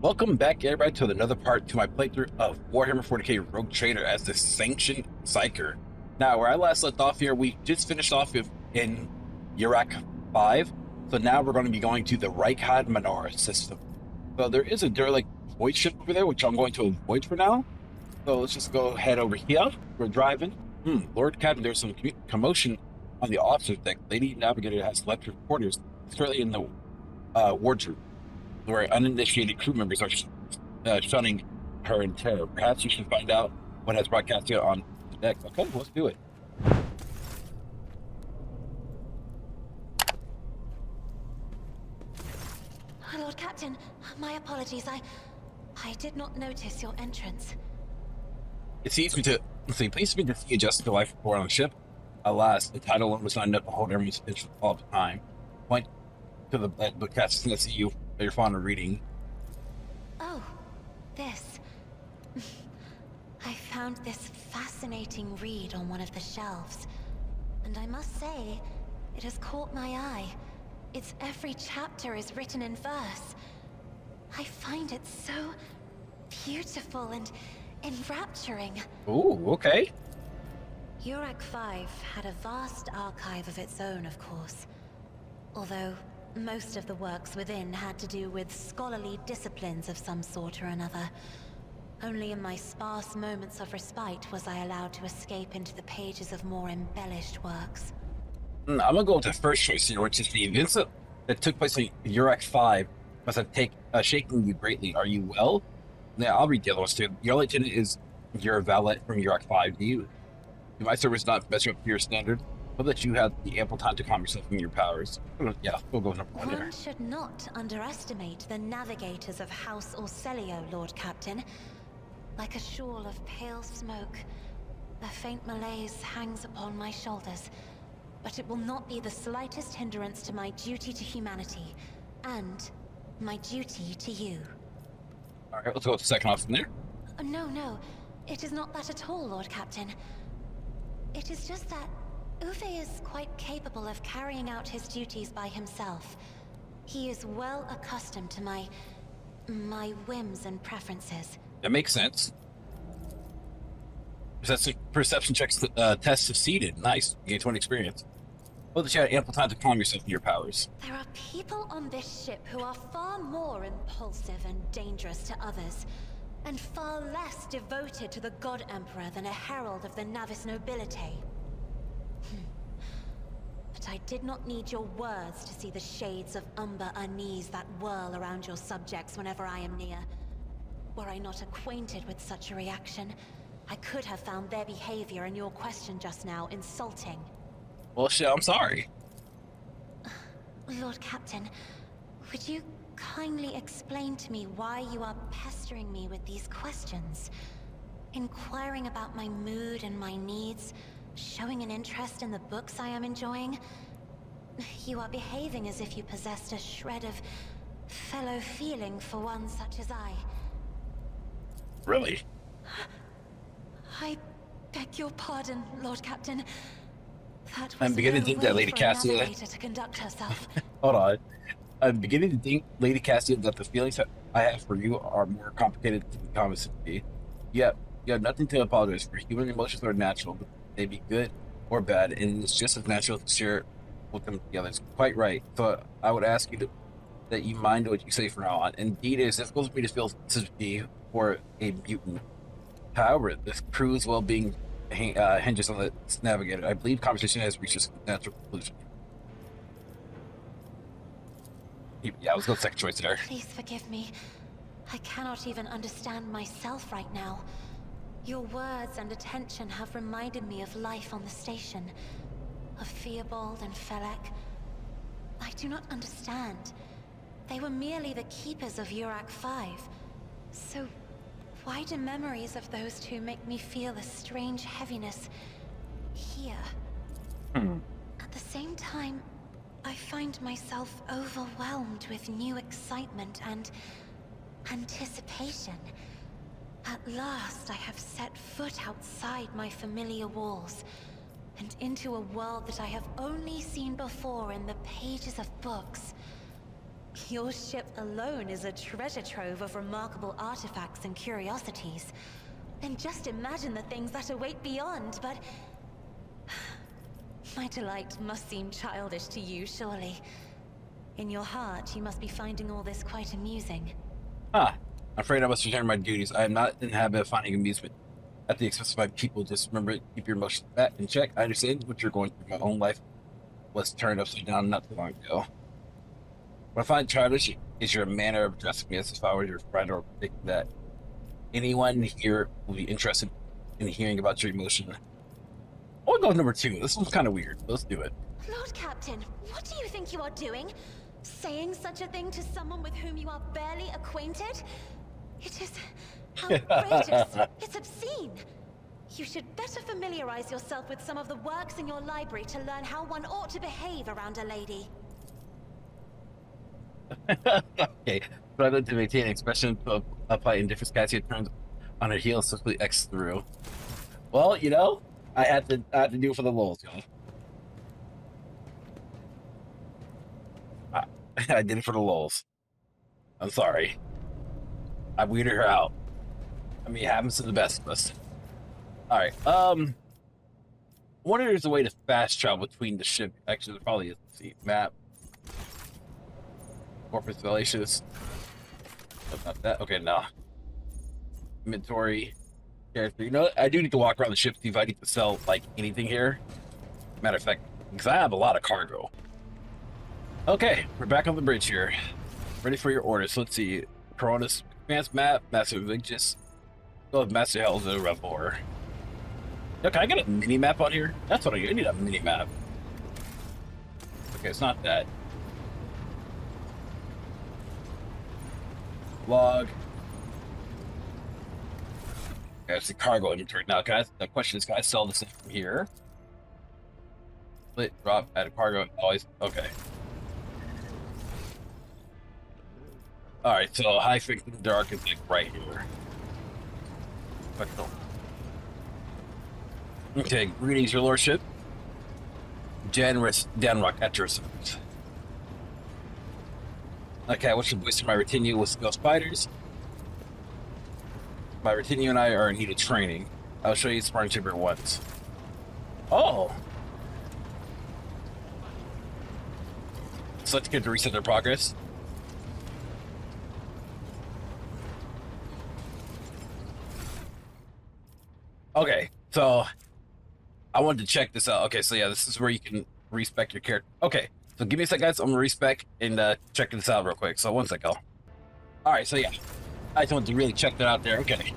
Welcome back, everybody, to another part to my playthrough of Warhammer 40k Rogue Trader as the Sanctioned Psyker. Now, where I last left off here, we just finished off in Iraq 5, so now we're going to be going to the Reichhad Menorah system. So there is a derelict void ship over there, which I'm going to avoid for now. So let's just go head over here. We're driving. Lord Captain, there's some commotion on the officer's deck. Lady Navigator has left her quarters. It's currently in the wardrobe, where uninitiated crew members are shunning her in terror. Perhaps you should find out what has brought Cassia on the deck. Okay, let's do it. Lord Captain, my apologies. I did not notice your entrance. It pleased me to see you just to life report on the ship. Alas, the title alone was not enough to hold everyone's attention all the time. Point to the book Cassia, let's see you that you're fond of reading. Oh, this. I found this fascinating read on one of the shelves, and I must say, it has caught my eye. Its every chapter is written in verse. I find it so beautiful and enrapturing. Ooh, okay. Uruk 5 had a vast archive of its own, of course. Although most of the works within had to do with scholarly disciplines of some sort or another. Only in my sparse moments of respite was I allowed to escape into the pages of more embellished works. I'm gonna go with the first choice here, which is the events that took place in Uruk 5 must have shaken you greatly. Are you well? Yeah, I'll read the other ones too. Your lieutenant is your valet from Uruk 5. Do my service not measure up to your standard? Hope that you have the ample time to calm yourself in your powers. Yeah, we'll go number one there. One should not underestimate the navigators of House Orselio, Lord Captain. Like a shawl of pale smoke, a faint malaise hangs upon my shoulders. But it will not be the slightest hindrance to my duty to humanity, and my duty to you. Alright, let's go with the second option there. No, it is not that at all, Lord Captain. It is just that Uwe is quite capable of carrying out his duties by himself. He is well accustomed to my whims and preferences. That makes sense. Perception checks test succeeded. Nice. You gain 20 experience. Well, that you had ample time to calm yourself in your powers. There are people on this ship who are far more impulsive and dangerous to others, and far less devoted to the God Emperor than a herald of the Navis nobility. But I did not need your words to see the shades of umber unease that whirl around your subjects whenever I am near. Were I not acquainted with such a reaction, I could have found their behavior in your question just now insulting. Well, shit, I'm sorry. Lord Captain, would you kindly explain to me why you are pestering me with these questions? Inquiring about my mood and my needs, showing an interest in the books I am enjoying? You are behaving as if you possessed a shred of fellow feeling for one such as I. Really? I beg your pardon, Lord Captain. That was I'm beginning to think that Lady Cassia to conduct herself. Hold on. I'm beginning to think, Lady Cassia, that the feelings that I have for you are more complicated than the common sympathy. Yeah, you have nothing to apologize for. Human emotions are natural, but they be good or bad, and it's just as natural to share with them together. It's quite right. So I would ask you that you mind what you say from now on. Indeed, it is difficult for me to feel sympathy for a mutant. However, the crew's well-being hinges on the navigator. I believe conversation has reached its natural conclusion. Yeah, let's go with second choice there. Please forgive me. I cannot even understand myself right now. Your words and attention have reminded me of life on the station, of Theobald and Felek. I do not understand. They were merely the keepers of Uruk 5. So why do memories of those two make me feel a strange heaviness here? At the same time, I find myself overwhelmed with new excitement and anticipation. At last, I have set foot outside my familiar walls, and into a world that I have only seen before in the pages of books. Your ship alone is a treasure trove of remarkable artifacts and curiosities. And just imagine the things that await beyond, but... My delight must seem childish to you, surely. In your heart, you must be finding all this quite amusing. Ah, I'm afraid I must return to my duties. I am not in the habit of finding amusement at the expense of my people. Just remember, keep your emotions back in check. I understand what you're going through. My own life was turned upside down not too long ago. What I find childish is your manner of addressing me as if I were your friend, or thinking that anyone here will be interested in hearing about your emotion. I'll go with number 2. This one's kind of weird. Let's do it. Lord Captain, what do you think you are doing? Saying such a thing to someone with whom you are barely acquainted? It is outrageous. It's obscene. You should better familiarize yourself with some of the works in your library to learn how one ought to behave around a lady. Okay, rather to maintain an expression of apply indifference, Cassie turns on her heel and simply X through. Well, you know, I had to do it for the lulz, y'all. I did it for the lulz. I'm sorry. I weirded her out. I mean, it happens to the best of us. All right. Wonder if there's a way to fast travel between the ship. Actually, there probably is. Let's see, map. Corpus Valacious. Not that. Okay, no. Inventory. Character. You know, I do need to walk around the ship to see if I need to sell like anything here. Matter of fact, because I have a lot of cargo. Okay, we're back on the bridge here. Ready for your orders. So let's see. Coronas advanced map, Master Religious. Go with Master Hell's a Revolver. Yo, can I get a mini map on here? That's what I need. I need a mini map. Okay, it's not that. Log. That's the cargo inventory. Now, guys, the question is, can I sell this from here? Split, drop, add a cargo, always. Okay. Alright, so high frequency dark is like right here. Okay, greetings, your lordship. Generous Danrock at your service. Okay, what's your voice to my retinue with Ghost Fighters? My retinue and I are in need of training. I'll show you sparring chamber once. Oh! Select good to reset their progress. Okay, so I wanted to check this out. Okay, so yeah, this is where you can respec your character. Okay, so give me a sec, guys. I'm gonna respec and check this out real quick. So one sec, y'all. All right, so yeah, I just wanted to really check that out there. Okay.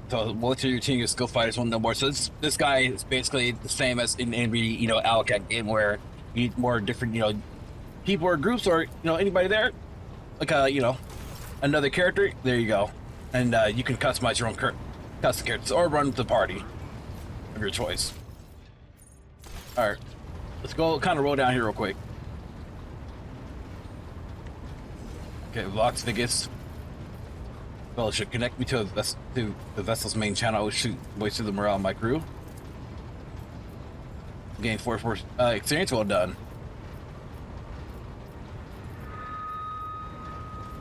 So military routine, your skill fighters want no more. So this guy is basically the same as in every Alcat game where you need more different people or groups or anybody there, like another character. There you go, and you can customize your own custom characters or run the party of your choice. All right, let's go kind of roll down here real quick. Okay, Vox Vigus. Fellowship, connect me to the vessel's main channel. I will shoot voice to the morale of my crew. Gain 4 experience. Well done.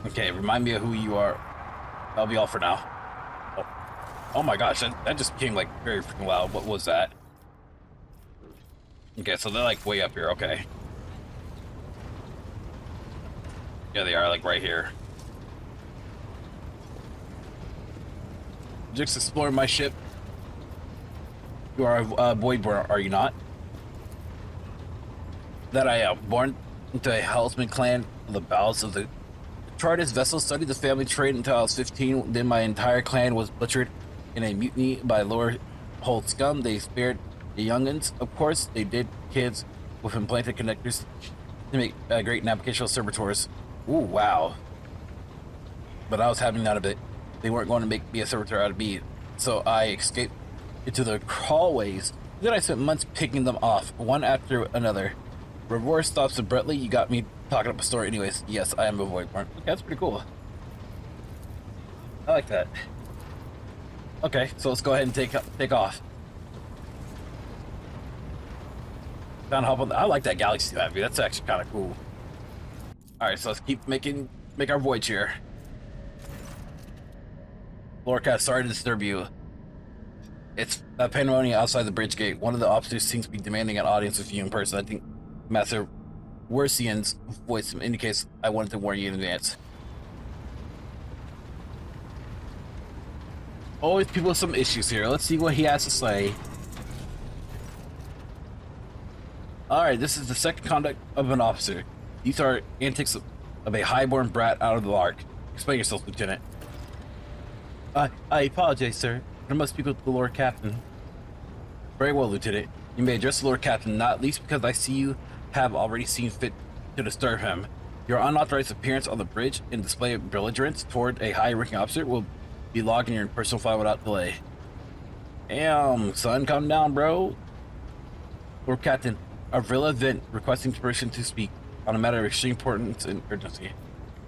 Okay, remind me of who you are. That'll be all for now. Oh my gosh, that just became like very freaking loud. What was that? Okay, so they're like way up here. Okay. Yeah, they are like right here. Just explore my ship. You are a Voidborn, are you not? That I am born into a Hellsman clan of the bowels of the Chartist vessel. Studied the family trade until I was 15. Then my entire clan was butchered in a mutiny by lower hold scum. They spared the youngins, of course. They did kids with implanted connectors to make great navigational servitors. Ooh, wow. But I was having none of it. They weren't going to make me a servitor out of me, so I escaped into the crawlways. Then I spent months picking them off, one after another. Revor stops abruptly. You got me talking up a story anyways. Yes, I am a Voidborn. Okay, that's pretty cool. I like that. Okay, so let's go ahead and take off. Down hop on I like that galaxy map. That's actually kind of cool. All right, so let's make our voyage here. Lorcat, sorry to disturb you. It's a pandemonium outside the bridge gate. One of the officers seems to be demanding an audience with you in person. I think Master Wersian's voice indicates I wanted to warn you in advance. Always people with some issues here. Let's see what he has to say. Alright, this is the second conduct of an officer. These are antics of a highborn brat out of the lark. Explain yourself, Lieutenant. I apologize, sir. I must speak with the Lord Captain. Very well, Lieutenant. You may address the Lord Captain, not least because I see you have already seen fit to disturb him. Your unauthorized appearance on the bridge and display of belligerence toward a high-ranking officer will be logged in your personal file without delay. Damn, son, calm down, bro. Lord Captain, our Villa Vent requesting permission to speak on a matter of extreme importance and urgency.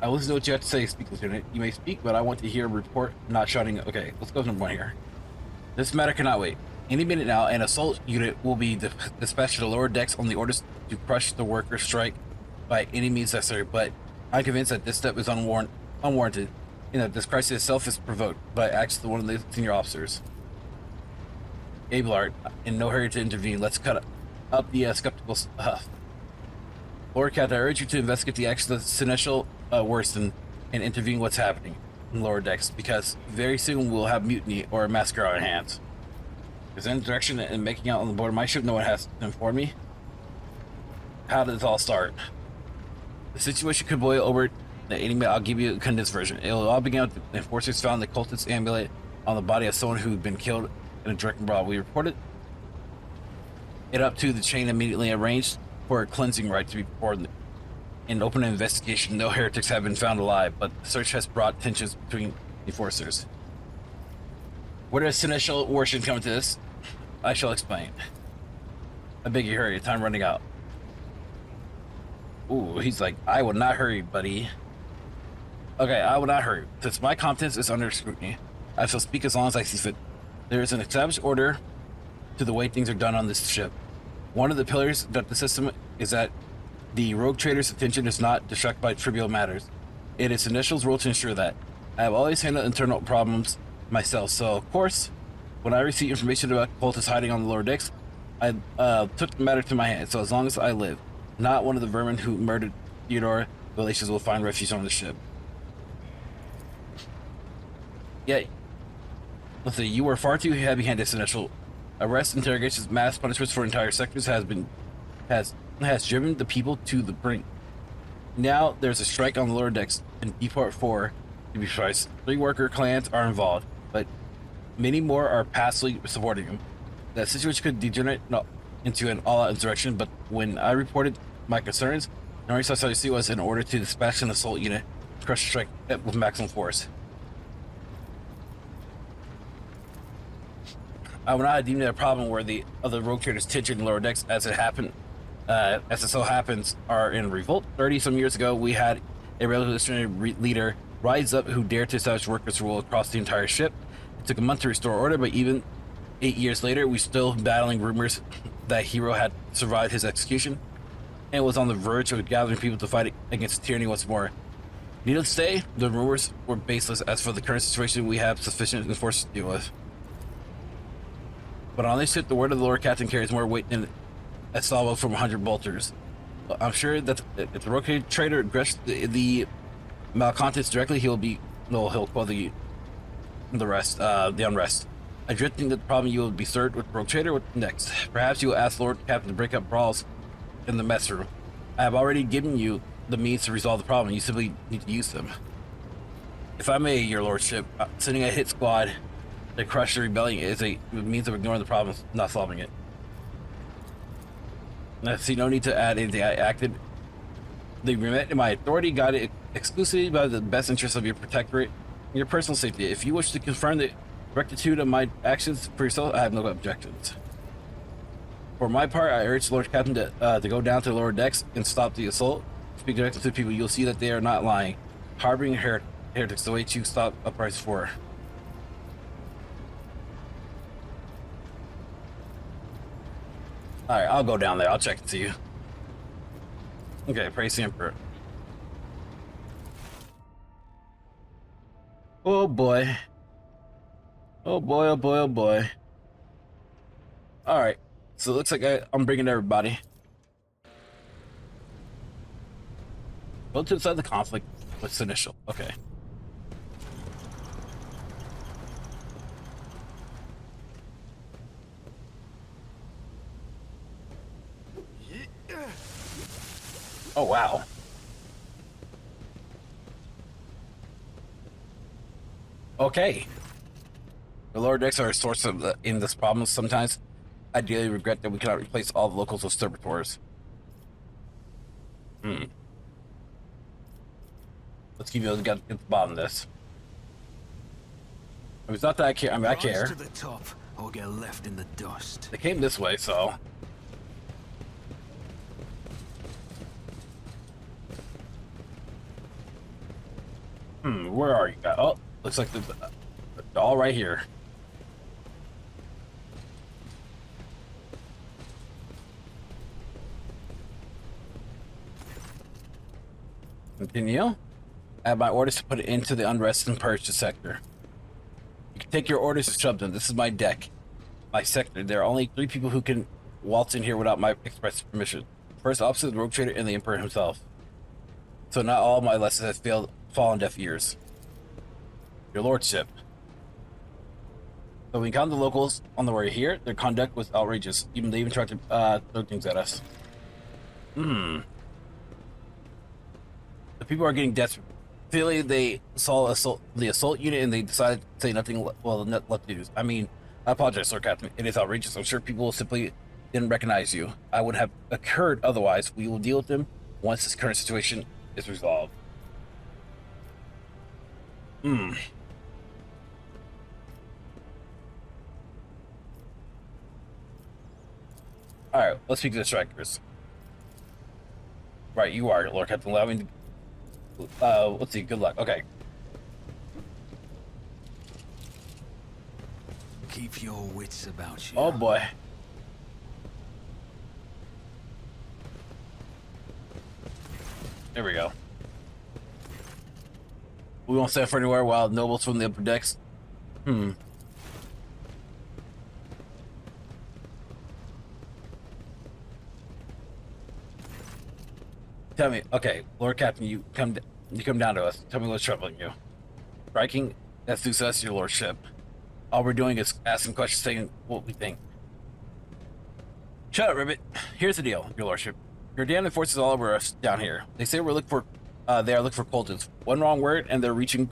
I will listen to what you have to say, speak, Lieutenant. You may speak, but I want to hear a report, not shouting. Okay, let's go to number one here. This matter cannot wait. Any minute now, an assault unit will be dispatched to the lower decks on the orders to crush the workers' strike by any means necessary, but I'm convinced that this step is unwarranted, and that this crisis itself is provoked by acts of one of the senior officers. Abelard, in no hurry to intervene, let's cut up the skeptical huff. Lord Captain, I urge you to investigate the actions of Seneschal Worston and intervene what's happening in lower decks, because very soon we'll have mutiny or a massacre on our hands. Is there any direction in making out on the board of my ship? No one has to inform me. How did this all start? The situation could boil over any minute. I'll give you a condensed version. It'll all begin with the enforcers found the cultist amulet on the body of someone who'd been killed in a direct brawl. We reported it up to the chain, immediately arranged for a cleansing rite to be performed. In open investigation, no heretics have been found alive, but the search has brought tensions between enforcers. Where does Seneschal Worston come into this? I shall explain. I beg you hurry, time running out. Ooh, he's like, I will not hurry, buddy. Okay, I will not hurry. Since my competence is under scrutiny, I shall speak as long as I see fit. There is an established order to the way things are done on this ship. One of the pillars of the system is that the rogue trader's attention is not distracted by trivial matters. It is Seneschal's role to ensure that. I have always handled internal problems myself, so of course, when I received information about cultists hiding on the lower decks, I took the matter to my hands. So as long as I live, not one of the vermin who murdered Theodore Galatians will find refuge on the ship. Yeah, let's see, you were far too heavy-handed, Seneschal. Arrests, interrogations, mass punishments for entire sectors has driven the people to the brink. Now there's a strike on the lower decks in Deport 4, to be precise. 3 worker clans are involved, but many more are passively supporting them. That situation could degenerate into an all-out insurrection, but when I reported my concerns, the only such I see was in order to dispatch an assault unit to crush the strike with maximum force. I would not have deemed it a problem where the other rogue traders tension in lower decks, as it so happens, are in revolt. 30-some years ago, we had a revolutionary leader rise up who dared to establish workers' rule across the entire ship. It took a month to restore order, but even 8 years later, we're still battling rumors that Hero had survived his execution and was on the verge of gathering people to fight against tyranny once more. Needless to say, the rumors were baseless. As for the current situation, we have sufficient enforcers to deal with. But on this ship, the word of the Lord Captain carries more weight than a salvo from 100 bolters. I'm sure that if the rogue trader addressed the malcontents directly, he'll quell the unrest. I dread think that the problem you will be served with rogue trader with next. Perhaps you will ask Lord Captain to break up brawls in the mess room. I have already given you the means to resolve the problem. You simply need to use them. If I may, your lordship, sending a hit squad to crush the rebellion is a means of ignoring the problem, not solving it. I see no need to add anything. I acted the agreement in my authority, guided exclusively by the best interests of your protectorate and your personal safety. If you wish to confirm the rectitude of my actions for yourself, I have no objections. For my part, I urge Lord Captain to go down to the lower decks and stop the assault. Speak directly to the people. You'll see that they are not lying. Harboring heretics the way to stop uprisings for. Alright, I'll go down there. I'll check and see you. Okay, praise the Emperor. Oh boy. Oh boy, oh boy, oh boy. Alright. So it looks like I'm bringing everybody. Go to the side of the conflict. What's initial? Okay. Oh wow. Okay. The lower decks are a source of in this problem sometimes. I dearly regret that we cannot replace all the locals with servitors. Let's keep able to get to the bottom of this. I mean, it's not that I care. I mean, I care. To the top or get left in the dust. They came this way, so. Where are you guys? Oh, looks like the doll right here. Continue. I have my orders to put it into the unrest and purge the sector. You can take your orders and shove them. This is my deck. My sector. There are only 3 people who can waltz in here without my express permission. First officer, the rogue trader, and the emperor himself. So not all my lessons have fallen deaf ears. Your lordship. So we count the locals on the way here. Their conduct was outrageous. They even tried to throw things at us. The people are getting desperate. Clearly, they saw the assault unit and they decided to say nothing. Well, not left to do. I mean, I apologize, Sir Captain. It is outrageous. I'm sure people simply didn't recognize you. I would have occurred otherwise. We will deal with them once this current situation is resolved. Alright, let's speak to the strikers. Right, you are, Lord Captain. Allow me to... let's see, good luck. Okay. Keep your wits about you. Oh boy. There we go. We won't stand for anywhere while nobles from the upper decks. Tell me, okay, Lord Captain, you come down to us. Tell me what's troubling you. Striking, that suits us, your lordship. All we're doing is asking questions, saying what we think. Shut up, Ribbit. Here's the deal, your lordship. Your damn forces all over us down here. They say we're looking for, they are looking for cultists. One wrong word, and they're reaching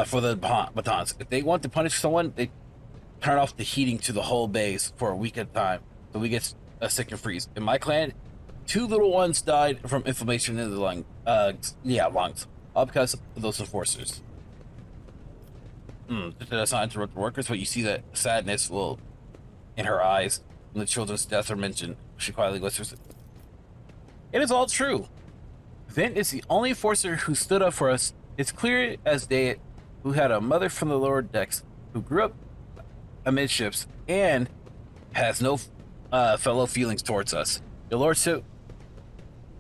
for the batons. If they want to punish someone, they turn off the heating to the whole base for a week at a time, so we get sick and freeze. In my clan, 2 little ones died from inflammation in the lungs. All because of those enforcers. That's not interrupt the workers, but you see that sadness in her eyes when the children's deaths are mentioned. She quietly whispers, "It is all true. Vin is the only enforcer who stood up for us. It's clear as day who had a mother from the lower decks, who grew up amidships, and has no fellow feelings towards us. Your lordship,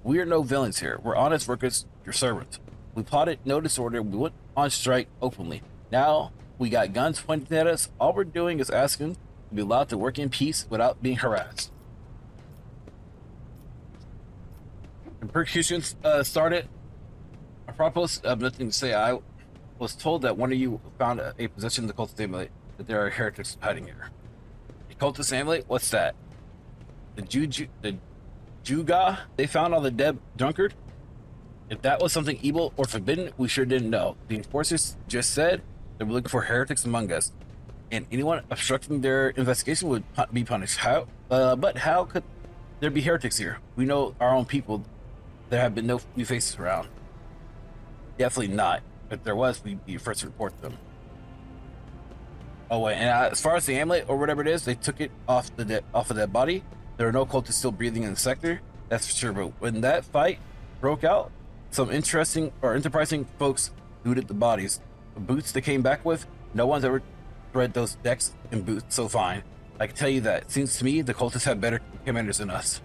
we are no villains here. We're honest workers, your servants. We plotted no disorder. We went on strike openly. Now we got guns pointed at us. All we're doing is asking to be allowed to work in peace without being harassed." The persecutions started. I propose nothing to say. I was told that one of you found a possession in the cultist amulet, that there are heretics hiding here. The cultist amulet? What's that? The Juga they found on the dead drunkard? If that was something evil or forbidden, we sure didn't know. The enforcers just said they were looking for heretics among us, and anyone obstructing their investigation would be punished. But how could there be heretics here? We know our own people. There have been no new faces around. Definitely not. If there was, we'd be first to report them. Oh wait, and as far as the amulet or whatever it is, they took it off of that body. There are no cultists still breathing in the sector, that's for sure. But when that fight broke out, some interesting or enterprising folks looted the bodies. The boots they came back with, no one's ever thread those decks and boots so fine. I can tell you that. It seems to me the cultists have better commanders than us.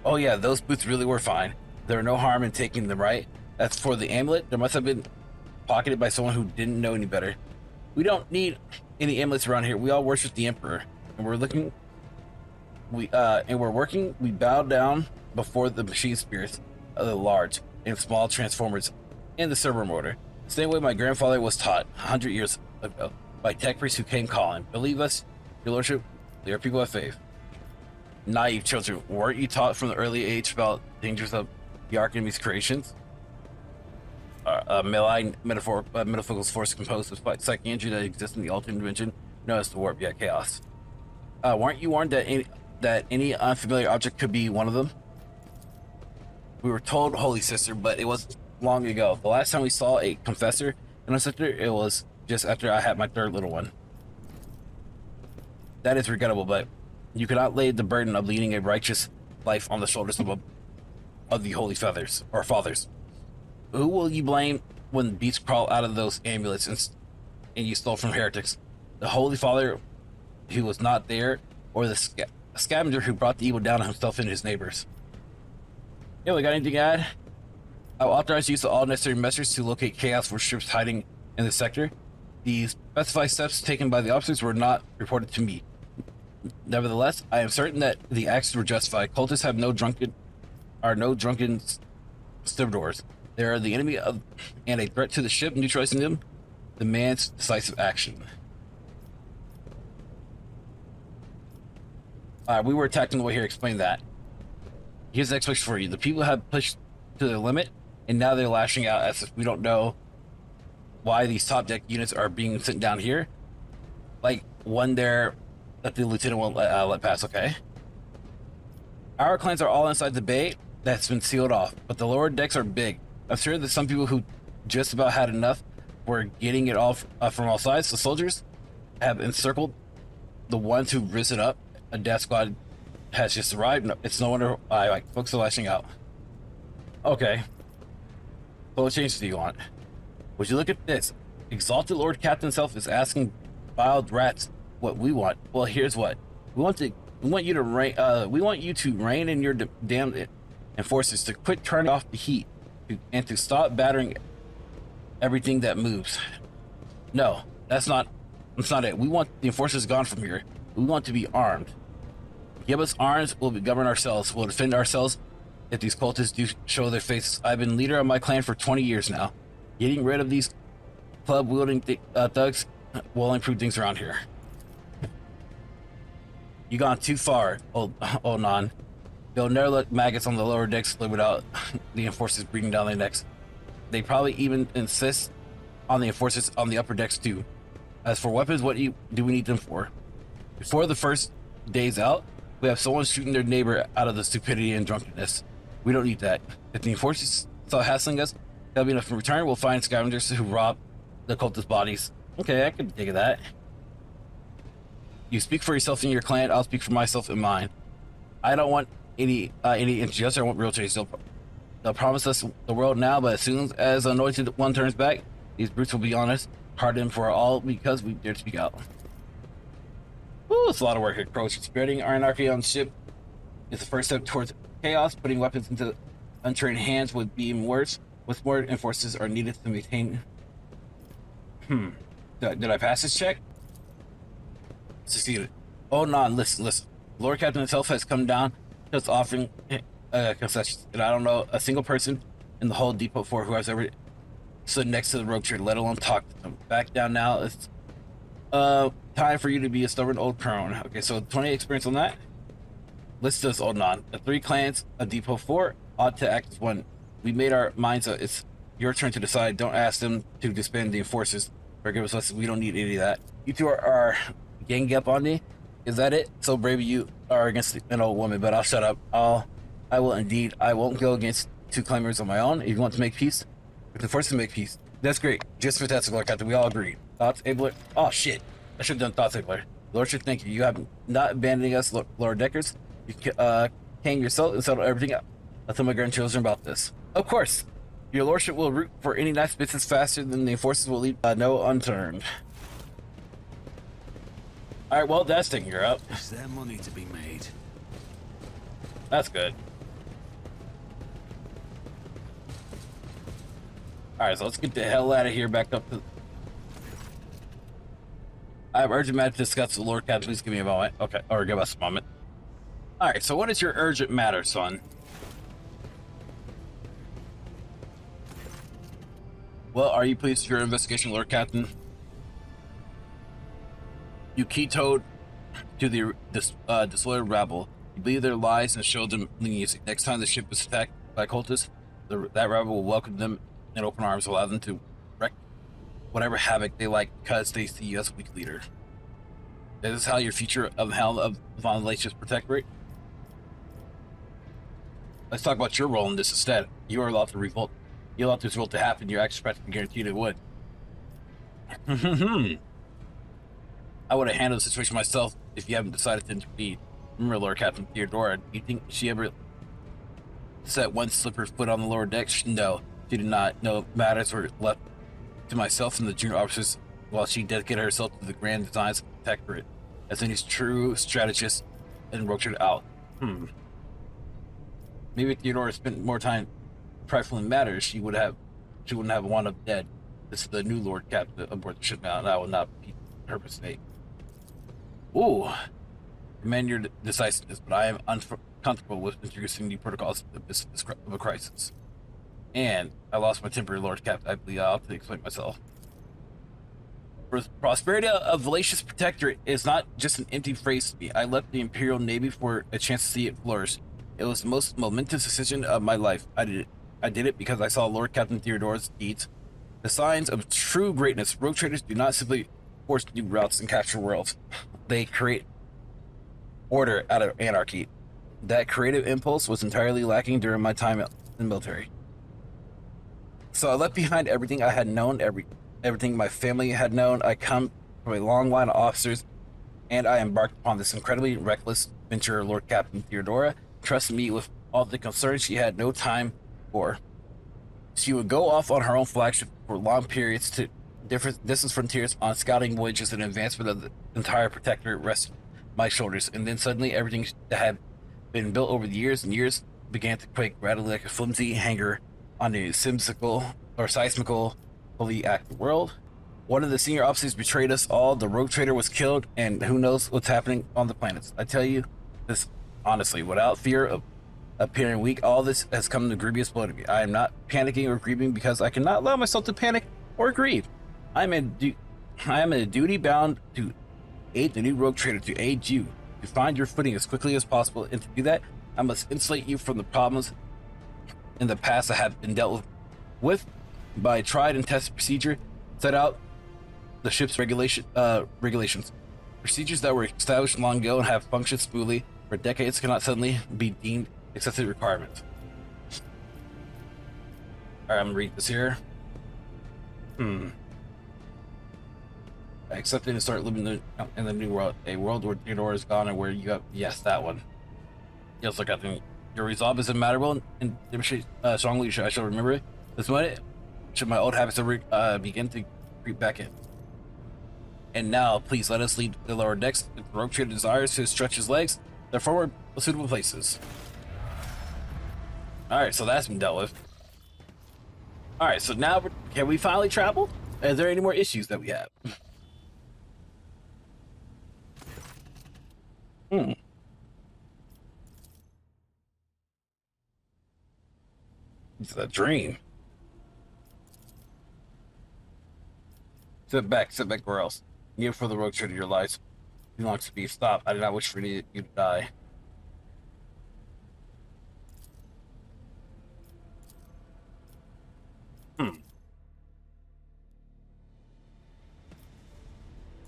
Oh yeah, those boots really were fine. There are no harm in taking them, right? That's for the amulet. There must have been pocketed by someone who didn't know any better. We don't need any amulets around here. We all worship the Emperor, and we're working. We bow down before the machine spirits of the large and small transformers in the servo motor. The same way my grandfather was taught 100 years ago by tech priests who came calling. Believe us, your lordship, they are people of faith. Naive children, weren't you taught from the early age about dangers of the Arch Enemy's creations? Malign metaphysical force composed of psychic energy that exists in the alternate dimension known as the warp, yet chaos. Weren't you warned that any unfamiliar object could be one of them? We were told, Holy Sister, but it was long ago. The last time we saw a confessor in our sector, it was just after I had my third little one. That is regrettable, but you cannot lay the burden of leading a righteous life on the shoulders of the holy fathers. Who will you blame when beasts crawl out of those amulets and you stole from heretics? The Holy Father who was not there, or the scavenger who brought the evil down on himself and his neighbors? Yeah, we got anything to add? I'll authorize use of all necessary measures to locate chaos for ships hiding in the sector. The specified steps taken by the officers were not reported to me. Nevertheless, I am certain that the actions were justified. Cultists have no drunken stevedores. They are the enemy of and a threat to the ship. Neutralizing them demands decisive action. We were attacked on the way here. Explain that. Here's the explanation for you. The people have pushed to their limit, and now they're lashing out as if we don't know why these top deck units are being sent down here. Like one there that the lieutenant won't let pass. Okay. Our clans are all inside the bay that's been sealed off, but the lower decks are big. I'm sure that some people who just about had enough were getting it all from all sides. The soldiers have encircled the ones who've risen up. A death squad has just arrived. It's no wonder folks are lashing out. Okay. So what changes do you want? Would you look at this? Exalted Lord Captain himself is asking wild rats what we want. Well, here's what. We want you to rein in your damned enforcers, to quit turning off the heat, and to stop battering everything that moves. No, that's not it. We want the enforcers gone from here. We want to be armed. Give us arms, we'll govern ourselves. We'll defend ourselves if these cultists do show their faces. I've been leader of my clan for 20 years now. Getting rid of these club-wielding thugs will improve things around here. You gone too far, old non. They'll never let maggots on the lower decks live without the enforcers breathing down their necks. They probably even insist on the enforcers on the upper decks too. As for weapons, what do we need them for? Before the first day's out, we have someone shooting their neighbor out of the stupidity and drunkenness. We don't need that. If the enforcers start hassling us, that'll be enough. In return, we'll find scavengers who rob the cultist bodies. Okay, I can dig of that. You speak for yourself and your clan, I'll speak for myself and mine. I don't want any injustice. I want real change. They'll promise us the world now, but as soon as the anointed one turns back, these brutes will be honest, hardened for all because we dare to speak out. Ooh, it's a lot of work, approach. Spreading our anarchy on the ship is the first step towards chaos. Putting weapons into untrained hands would be even worse. With more enforcers are needed to maintain. Did I pass this check? Succeeded. Oh, no, listen. Lord Captain himself has come down just offering concessions, and I don't know a single person in the whole Depot 4 who has ever stood next to the rogue trader, let alone talked to them. Back down now. It's time for you to be a stubborn old crone. Okay, so 20 experience on that. Let's do this, old non. The 3 clans of Depot 4 ought to act as one. We made our minds up. It's your turn to decide. Don't ask them to disband the enforcers or give us lessons. We don't need any of that. You two are gang up on me. Is that it? So brave you are against an old woman, but I'll shut up. I will indeed. I won't go against 2 claimers on my own. If you want to make peace, if the forces make peace, that's great. Just fantastic, Lord Captain. We all agree. Thoughts, Abler? Oh shit! I should have done thoughts, Abler. Lordship, thank you. You have not abandoning us, Lord Deckers. You hang yourself and settle everything up. I'll tell my grandchildren about this. Of course, your Lordship will root for any nice business faster than the enforcers will leave no unturned. All right, well, that's taking her up. Is there money to be made? That's good. Alright, so let's get the hell out of here, back up to... I have urgent matter to discuss with Lord Captain. Please give me a moment. Okay, or give us a moment. Alright, so what is your urgent matter, son? Well, are you pleased with your investigation, Lord Captain? You keytoed to the disloyal rabble. You believe their lies and showed them leniency. Next time the ship is attacked by cultists, that rabble will welcome them in open arms, allow them to wreak whatever havoc they like because they see you as a weak leader. Is this how your future of hell of violations protectorate? Let's talk about your role in this instead. You are allowed to revolt. You allowed this revolt to happen. Your actions practically guaranteed it would. I would have handled the situation myself if you haven't decided to intervene. Remember, Lord Captain Theodora, do you think she ever set one slipper foot on the lower deck? No, she did not. No matters were left to myself and the junior officers while she dedicated herself to the grand designs of the protectorate as any true strategist and rogue trader out. Maybe if Theodora spent more time trifling matters, she wouldn't have wound up dead. This is the new Lord Captain aboard the ship now, and I will not repeat her mistake. Ooh, commend your decisiveness, but I am uncomfortable with introducing new protocols of a crisis. And I lost my temper, Lord Captain. I believe I'll have to explain myself. Prosperity of Valacious Protectorate is not just an empty phrase to me. I left the Imperial Navy for a chance to see it flourish. It was the most momentous decision of my life. I did it because I saw Lord Captain Theodora's deeds. The signs of true greatness. Rogue traders do not simply force new routes and capture worlds. They create order out of anarchy. That creative impulse was entirely lacking during my time in the military. So I left behind everything I had known, everything my family had known. I come from a long line of officers, and I embarked upon this incredibly reckless venture. Lord Captain Theodora trusted me with all the concerns she had no time for. She would go off on her own flagship for long periods to different distant frontiers on scouting voyages, and advancement of the entire protectorate rested my shoulders. And then suddenly everything that had been built over the years and years began to quake, rattling like a flimsy hanger on a seismical, fully active world. One of the senior officers betrayed us all. The rogue trader was killed, and who knows what's happening on the planets. I tell you this honestly, without fear of appearing weak, all this has come to grievous blow to me. I am not panicking or grieving because I cannot allow myself to panic or grieve. I am a duty bound to aid the new rogue trader, to aid you to find your footing as quickly as possible, and to do that, I must insulate you from the problems in the past that have been dealt with by tried and tested procedure. Set out the ship's regulations. Procedures that were established long ago and have functioned smoothly for decades cannot suddenly be deemed excessive requirements. Alright, I'm gonna read this here. I accepted and start living in the new world, a world where Theodora is gone and where you have, yes, that one. Yes, look at me. Your resolve is admirable and demonstrate strong leadership. I shall remember it. This moment, should my old habits ever begin to creep back in. And now, please let us lead the lower decks. If the rogue trader desires to stretch his legs, they're forward suitable places. Alright, so that's been dealt with. Alright, so now can we finally travel? Are there any more issues that we have? It's a dream. Sit back or else. Kneel for the rogue trader, your lives belong to me. Stop. I do not wish for you to die.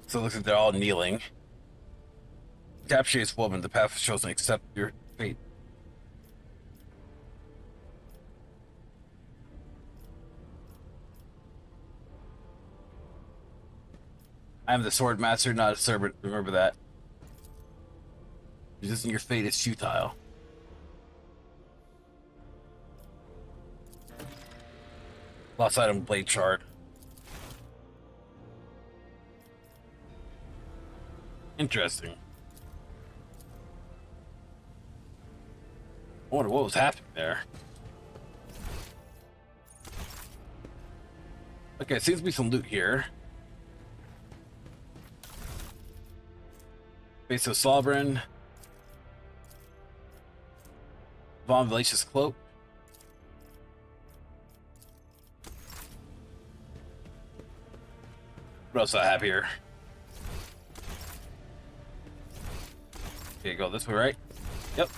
So it looks like they're all kneeling. Capture this woman. The path shows and accept your fate. I am the sword master, not a servant. Remember that. Resisting your fate is futile. Lost item, blade shard. Interesting. I wonder what was happening there. Okay, seems to be some loot here. Base of Sovereign. Von Valacious Cloak. What else do I have here? Okay, go this way, right? Yep.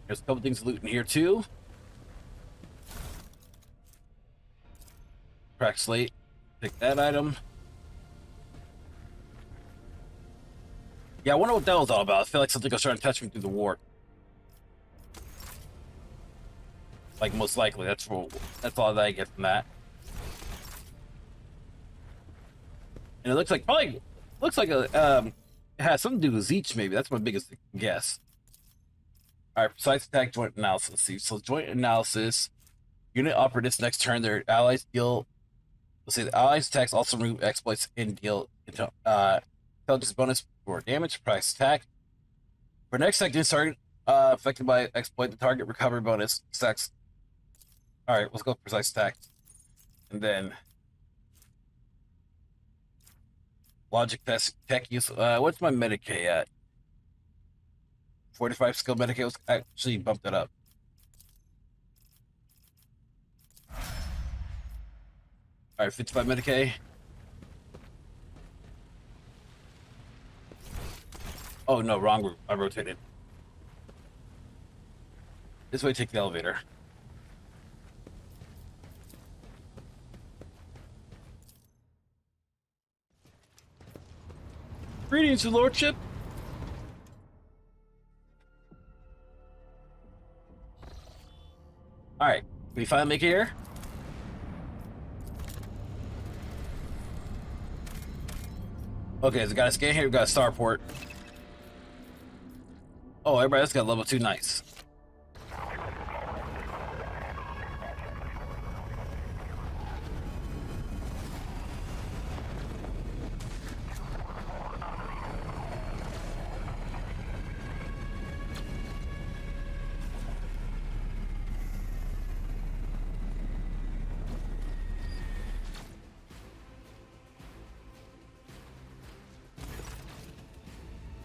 There's a couple things to loot in here too. Cracked slate. Pick that item. Yeah, I wonder what that was all about. I feel like something was trying to touch me through the warp. Like, most likely. That's all that I get from that. And it looks like it has something to do with Zeech, maybe. That's my biggest guess. Alright, precise attack, joint analysis. Let's see. So joint analysis. Unit operatives next turn, their allies deal. Let's see, the allies attacks also remove exploits and deal intelligence bonus for damage. Precise attack. For next second, target affected by exploit, the target recovery bonus stacks. Alright, let's go with precise attack. And then logic tech use. What's my Medicaid at? 45 skill Medicaid. Was actually bumped it up. Alright, 55 Medicaid. Oh no, wrong route. I rotated. This way, take the elevator. Greetings, your lordship. Alright, we finally make it here. Okay, so we got a scan here, we got a starport. Oh, everybody else got level 2, nice.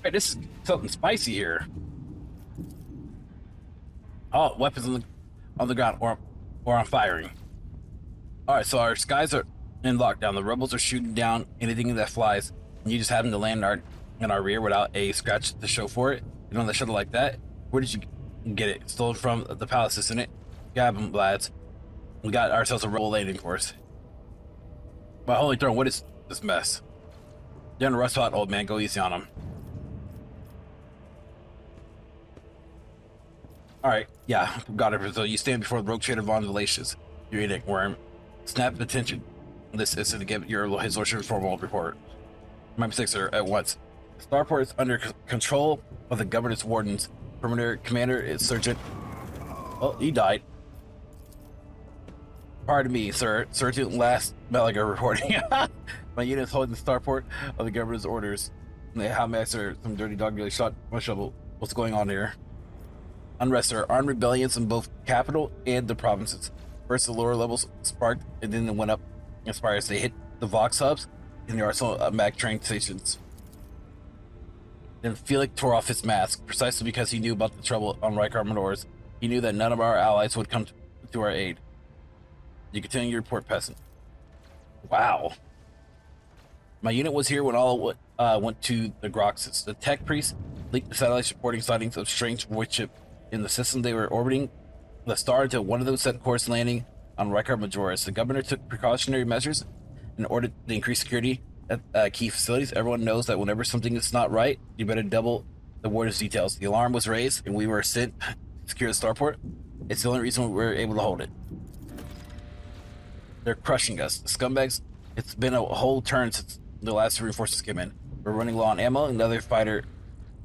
Hey, this is something spicy here. Oh, weapons on the ground or on firing. All right, so our skies are in lockdown. The rebels are shooting down anything that flies, and you just happen to land in our rear without a scratch to show for it. You know, the shuttle like that. Where did you get it? Stolen from the palace, isn't it? Grab them, lads. We got ourselves a rebel landing force. My holy throne, what is this mess? You're in a rust spot, old man. Go easy on them. Alright, yeah, got it. So you stand before the rogue trader Von Valacious. You're eating worm. Snap attention. This is to give his lordship formal report. My mistakes are at once. Starport is under control of the governor's wardens. Perimeter commander is Sergeant. Oh, he died. Pardon me, sir. Sergeant Last Meliger reporting. My unit is holding the starport of the governor's orders. How master, some dirty dog really shot my shovel. What's going on here? Unrest or armed rebellions in both capital and the provinces. First, the lower levels sparked, and then they went up in spires. They hit the Vox hubs and the Arsenal mag train stations. Then Felix tore off his mask, precisely because he knew about the trouble on Rykar Menors. He knew that none of our allies would come to our aid. You continue your report, peasant. Wow. My unit was here when all went to the Groxus. The tech priest leaked the satellites reporting sightings of strange VOIDSHIP in the system they were orbiting the star until one of them set course landing on Rykar Majoris. The governor took precautionary measures in order to increase security at key facilities. Everyone knows that whenever something is not right, you better double the warden's details. The alarm was raised, and we were sent to secure the starport. It's the only reason we were able to hold it. They're crushing us. The scumbags, it's been a whole turn since the last reinforcements came in. We're running low on ammo, and another fighter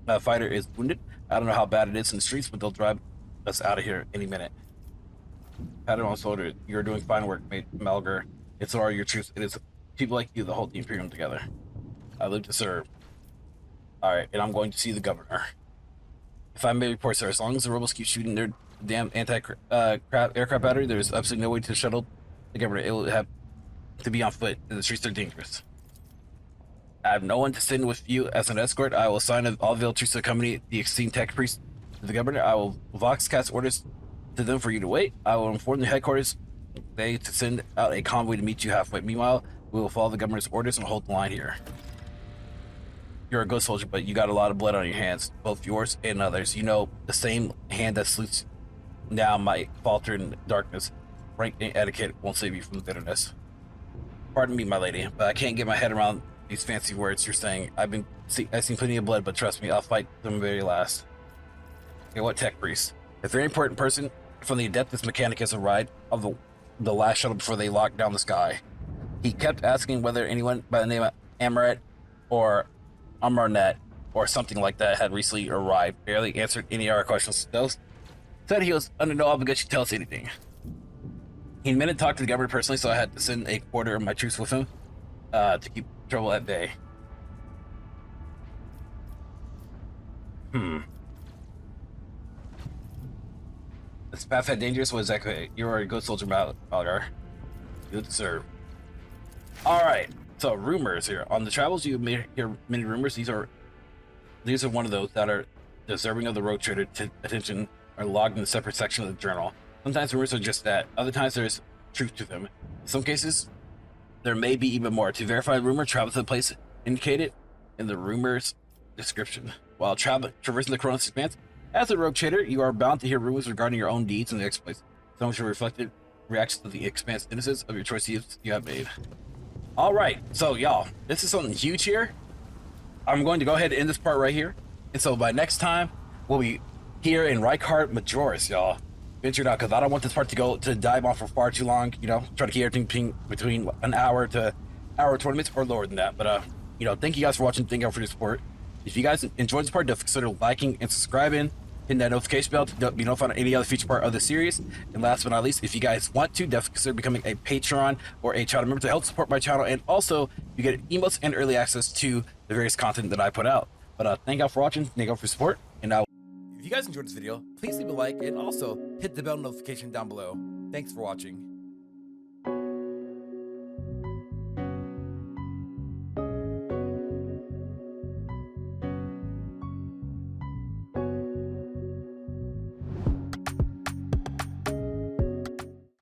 is wounded. I don't know how bad it is in the streets, but they'll drive us out of here any minute. Pat on shoulder. You're doing fine work, mate Malger. It's all your troops. It is people like you that hold the Imperium together. I live to serve. Alright, and I'm going to see the governor. If I may report, sir, as long as the rebels keep shooting their damn anti-aircraft battery, there's absolutely no way to shuttle the governor. It will have to be on foot, and the streets are dangerous. I have no one to send with you as an escort. I will assign all available troops to accompany the esteemed tech priest to the governor. I will voxcast orders to them for you to wait. I will inform the headquarters they to send out a convoy to meet you halfway. Meanwhile, we will follow the governor's orders and hold the line here. You're a good soldier, but you got a lot of blood on your hands, both yours and others. You know, the same hand that salutes now might falter in darkness. Rank and etiquette won't save you from the bitterness. Pardon me, my lady, but I can't get my head around these fancy words you're saying. I've seen plenty of blood, but trust me, I'll fight them very last. Okay, what tech priest? A very important person from the Adeptus Mechanicus arrived of the last shuttle before they locked down the sky. He kept asking whether anyone by the name of Amaret or Amarnet or something like that had recently arrived. Barely answered any of our questions. Those said he was under no obligation to tell us anything. He admitted to talk to the governor personally, so I had to send a quarter of my troops with him to keep trouble at bay. This path had dangerous. What exactly? You are a good soldier, Malgar. Good to serve. Alright, so rumors here. On the travels, you may hear many rumors. These are one of those that are deserving of the rogue trader attention, are logged in a separate section of the journal. Sometimes rumors are just that. Other times there's truth to them. In some cases, there may be even more. To verify the rumor, travel to the place indicated in the rumor's description. While traversing the Cronus Expanse, as a rogue trader, you are bound to hear rumors regarding your own deeds and exploits. Some which are reflected reactions to the Expanse innocence of your choices you have made. Alright, so y'all, this is something huge here. I'm going to go ahead and end this part right here. And so by next time, we'll be here in Reichardt Majoris, y'all. Ventured out, because I don't want this part to dive on for far too long, you know, try to keep everything between an hour to hour 20 minutes or lower than that. But you know, thank you guys for watching. Thank you for your support. If you guys enjoyed this part, don't consider liking and subscribing, hitting that notification bell to be notified on any other future part of the series. And last but not least, if you guys want to, definitely consider becoming a Patreon or a channel member to help support my channel. And also, you get emotes and early access to the various content that I put out. But thank y'all for watching. Thank y'all for support. And if you guys enjoyed this video, please leave a like and also hit the bell notification down below. Thanks for watching.